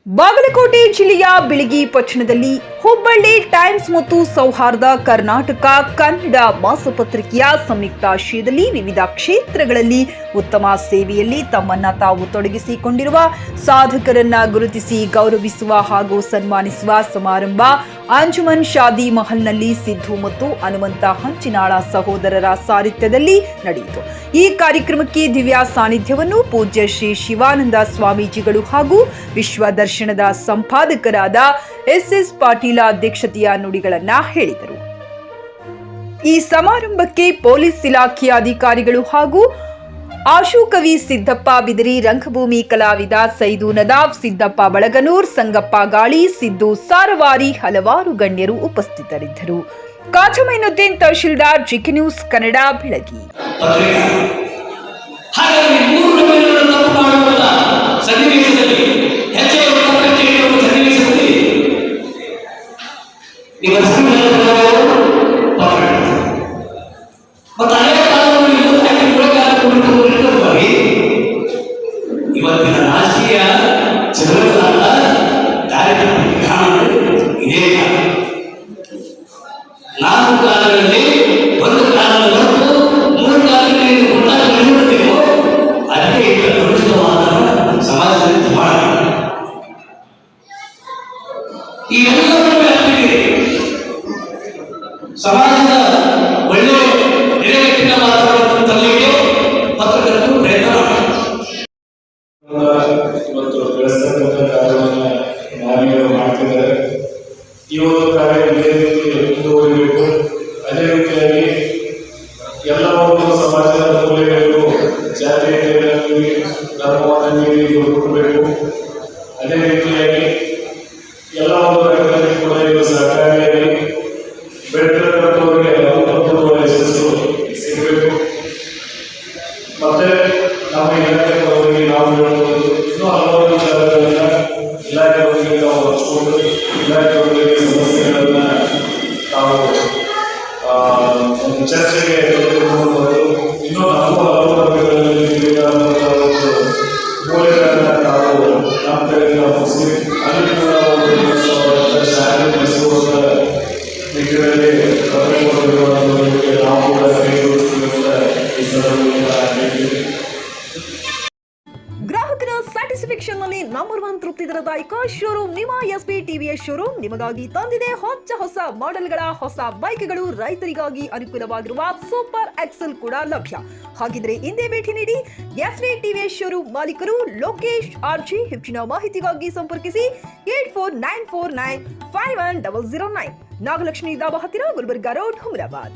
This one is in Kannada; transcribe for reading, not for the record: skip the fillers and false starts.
ಬಾಗಲಕೋಟೆ ಜಿಲ್ಲೆಯ ಬಿಳಗಿ ಪಟ್ಟಣದಲ್ಲಿ ಹುಬ್ಬಳ್ಳಿ ಟೈಮ್ಸ್ ಮತ್ತು ಸೌಹಾರ್ದ ಕರ್ನಾಟಕ ಕನ್ನಡ ಮಾಸಪತ್ರಿಕೆಯ ಸಂಯುಕ್ತಾಶ್ರಯದಲ್ಲಿ ವಿವಿಧ ಕ್ಷೇತ್ರಗಳಲ್ಲಿ ಉತ್ತಮ ಸೇವೆಯಲ್ಲಿ ತಮ್ಮನ್ನ ತಾವು ತೊಡಗಿಸಿಕೊಂಡಿರುವ ಸಾಧಕರನ್ನ ಗುರುತಿಸಿ ಗೌರವಿಸುವ ಹಾಗೂ ಸನ್ಮಾನಿಸುವ ಸಮಾರಂಭ ಅಂಜುಮನ್ ಶಾದಿ ಮಹಲ್ನಲ್ಲಿ ಸಿದ್ದು ಮತ್ತು ಹನುಮಂತ ಹಂಚಿನಾಳ ಸಹೋದರರ ಸಾರಥ್ಯದಲ್ಲಿ ನಡೆಯಿತು. ಈ ಕಾರ್ಯಕ್ರಮಕ್ಕೆ ದಿವ್ಯ ಸಾನ್ನಿಧ್ಯವನ್ನು ಪೂಜ್ಯ ಶ್ರೀ ಶಿವಾನಂದ ಸ್ವಾಮೀಜಿಗಳು ಹಾಗೂ ವಿಶ್ವ ದರ್ಶನದ ಸಂಪಾದಕರಾದ ಎಸ್ ಪಾಟೀಲ ಅಧ್ಯಕ್ಷತೆಯ ನುಡಿಗಳನ್ನ ಹೇಳಿದರು. ಈ ಸಮಾರಂಭಕ್ಕೆ ಪೊಲೀಸ್ ಇಲಾಖೆಯ ಅಧಿಕಾರಿಗಳು ಹಾಗೂ ಆಶುಕವಿ ಸಿದ್ದಪ್ಪ ಬಿದರಿ, ರಂಗಭೂಮಿ ಕಲಾವಿದ ಸೈದು ನದಾಫ್, ಸಿದ್ದಪ್ಪ ಬಳಗನೂರ್, ಸಂಗಪ್ಪ ಗಾಳಿ, ಸಿದ್ದು ಸಾರವಾರಿ ಹಲವಾರು ಗಣ್ಯರು ಉಪಸ್ಥಿತರಿದ್ದರು. ಕಾಜಮೈನುದ್ದೀನ್, ತಹಶೀಲ್ದಾರ್, ಜಿಕೆ ನ್ಯೂಸ್ ಕನ್ನಡ, ಬೆಳಗಿ. ಇವತ್ತಿನ ರಾಜಕೀಯ ಚಲನವಲನ ಇದೇ ನಾಲ್ಕು ಕಾಲಗಳಲ್ಲಿ ಒಂದು ಕಾಲದ ಹೊರತು ಮೂರು ಕಾಲಗಳಲ್ಲಿ ನಡೆಯಬೇಕು. ಅದಕ್ಕೆ ಕಲುಷಿತವಾದ ಸಮಾಜದಲ್ಲಿ ಮಾಡಬೇಕು. ಈ ಎಲ್ಲವನ್ನೂ ಆಗ್ತಿದೆ. ಸಮಾಜದ ಒಳ್ಳೆಯ ನೆಲೆಗಟ್ಟಿನ ಮಾತುಗಳನ್ನು ತರಲಿಕ್ಕೆ ಪತ್ರಕರ್ತರು ಪ್ರಯತ್ನ ಮಾಡಬೇಕು. ಇವತ್ತು ಬೆಳೆಸ್ತಕ್ಕಂಥ ಕಾರ್ಯವನ್ನು ನಾವೀಗ ಮಾಡ್ತಿದ್ದಾರೆ. ಈ ಒಂದು ಕಾರ್ಯ ಇದೇ ರೀತಿ ಮುಂದುವರಿಬೇಕು. ಅದೇ ರೀತಿಯಾಗಿ ಎಲ್ಲ ಒಂದು ಸಮಾಜದ ಮೂಲೆಗಳಿಗೂ ಜಾತೀಯತೆಯಲ್ಲಿ ಧರ್ಮವನ್ನು ಕೊಡಬೇಕು. ಅದೇ ರೀತಿಯಾಗಿ ಎಲ್ಲ ಒಂದು ರಂಗದಲ್ಲಿ ಕೂಡ ಇದು ಸಹಕಾರಿಯಾಗಿ ಬೆಳೆತಕ್ಕಂಥವರಿಗೆ ಅಭೂತಪೂರ್ವ ಯಶಸ್ಸು ಸಿಗಬೇಕು. ಮತ್ತೆ ನಮ್ಮ ಇಲಾಖೆಯವರಿಗೆ ನಾವು ಹೇಳಬಹುದು, ಇನ್ನೂ ಹಲವಾರು ವಿಚಾರಗಳನ್ನ ಇಲಾಖೆಯವರಿಗೆ ನಾವು ಹಂಚಿಕೊಂಡು ಇಲಾಖೆಯವರಿಗೆ ಸಮಸ್ಯೆಗಳನ್ನ ನಾವು ಒಂದು ಚರ್ಚೆಗೆ ತೆಗೆದುಕೊಂಡು ಇನ್ನೂ ನಾವು ಹಲವು ವರ್ಗಗಳಲ್ಲಿ ಒಂದು ಮೂಲೆಗಳನ್ನು ನಾವು ನಮ್ಮ ಕಡೆಯಿಂದ ಮುಗಿಸಿ ಅಲ್ಲಿ ಕೂಡ ಒಂದು ಶಾಲೆ ನಡೆಸುವಂತ ನಿಟ್ಟಿನಲ್ಲಿ ನಾವು ಕೂಡ ಕೈಗೊಳ್ಳುತ್ತಿರುವಂತ ಈ ಸಂದರ್ಭದಲ್ಲಿ ಗ್ರಾಹಕರ ಸ್ಯಾಟಿಸ್ಫ್ಯಾಕ್ಷನ್ ನಲ್ಲಿ ನಂಬರ್ 1 ತೃಪ್ತಿದಾಯಕ ಶೋರೂಮ್ ನಿಮ್ಮ ಎಸ್ಪಿ ಟಿವಿಎಸ್ ಶೋರೂಮ್ ನಿಮಗಾಗಿ ತಂದಿದೆ ಹೊಸ ಮಾಡೆಲ್ಗಳ ಹೊಸ ಬೈಕ್ಗಳು. ರೈತರಿಗಾಗಿ ಅನುಕೂಲವಾಗಿರುವ ಸೂಪರ್ ಎಕ್ಸೆಲ್ ಕೂಡ ಲಭ್ಯ. ಹಾಗಿದ್ರೆ ಹಿಂದೆ ಭೇಟಿ ನೀಡಿ ಎಸ್ಪಿ ಟಿವಿಎಸ್ ಶೋರೂಮ್ ಮಾಲೀಕರು ಲೋಕೇಶ್ ಆರ್ಜಿ. ಹೆಚ್ಚಿನ ಮಾಹಿತಿಗಾಗಿ ಸಂಪರ್ಕಿಸಿ 8494951009. ನಾಗಲಕ್ಷ್ಮಿ ದಾಬಾ ಹತ್ತಿರ, ಗುಲ್ಬರ್ಗಾ ರೋಡ್, ಹುಮರಾಬಾದ್.